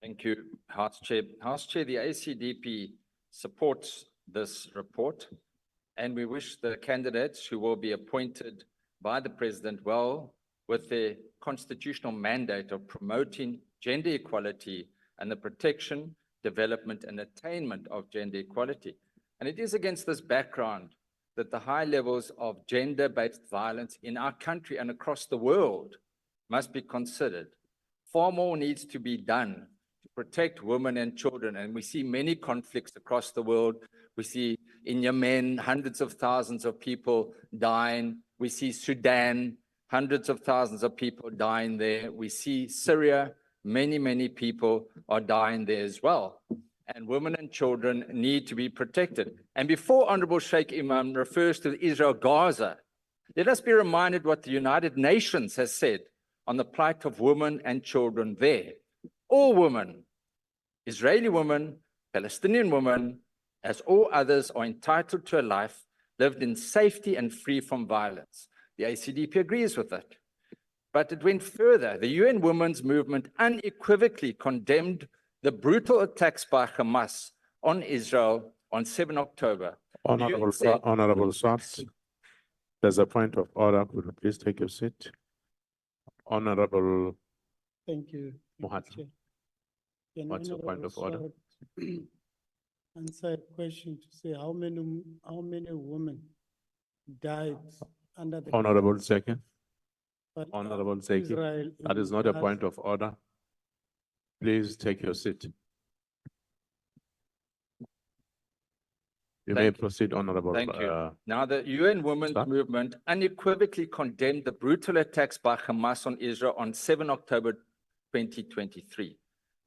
Thank you, House Chair. House Chair, the ACDP supports this report, and we wish the candidates who will be appointed by the President well with their constitutional mandate of promoting gender equality and the protection, development, and attainment of gender equality. And it is against this background that the high levels of gender-based violence in our country and across the world must be considered. Far more needs to be done to protect women and children, and we see many conflicts across the world. We see in Yemen, hundreds of thousands of people dying. We see Sudan, hundreds of thousands of people dying there. We see Syria, many people are dying there as well. And women and children need to be protected. And before Honorable Sheikh Imam refers to Israel-Gaza, let us be reminded what the United Nations has said on the plight of women and children there. All women, Israeli women, Palestinian women, as all others, are entitled to a life lived in safety and free from violence. The ACDP agrees with that. But it went further. The UN Women's Movement unequivocally condemned the brutal attacks by Hamas on Israel on 7 October. Honorable Swart, there's a point of order. Could you please take your seat? Honorable. Thank you. Mohatma. What's your point of order? Answer a question to say how many women died under the Honorable Second. but Honorable Second. Israel That is not a point of order. Please take your seat. You may proceed, Honorable. Thank you. Now, the UN Women's Movement unequivocally condemned the brutal attacks by Hamas on Israel on 7 October 2023.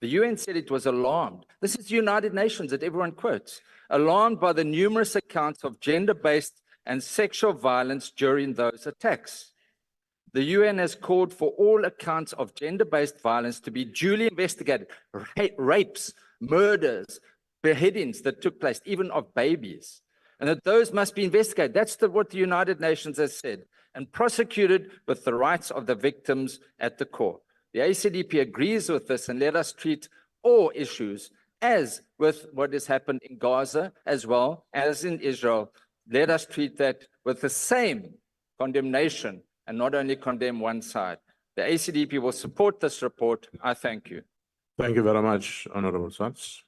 The UN said it was alarmed. This is the United Nations that everyone quotes. Alarmed by the numerous accounts of gender-based and sexual violence during those attacks. The UN has called for all accounts of gender-based violence to be duly investigated. Rapes, murders, beheadings that took place, even of babies, and that those must be investigated. That's what the United Nations has said, and prosecuted with the rights of the victims at the core. The ACDP agrees with this, and let us treat all issues, as with what has happened in Gaza as well as in Israel. Let us treat that with the same condemnation and not only condemn one side. The ACDP will support this report. I thank you. Thank you very much, Honorable Swart.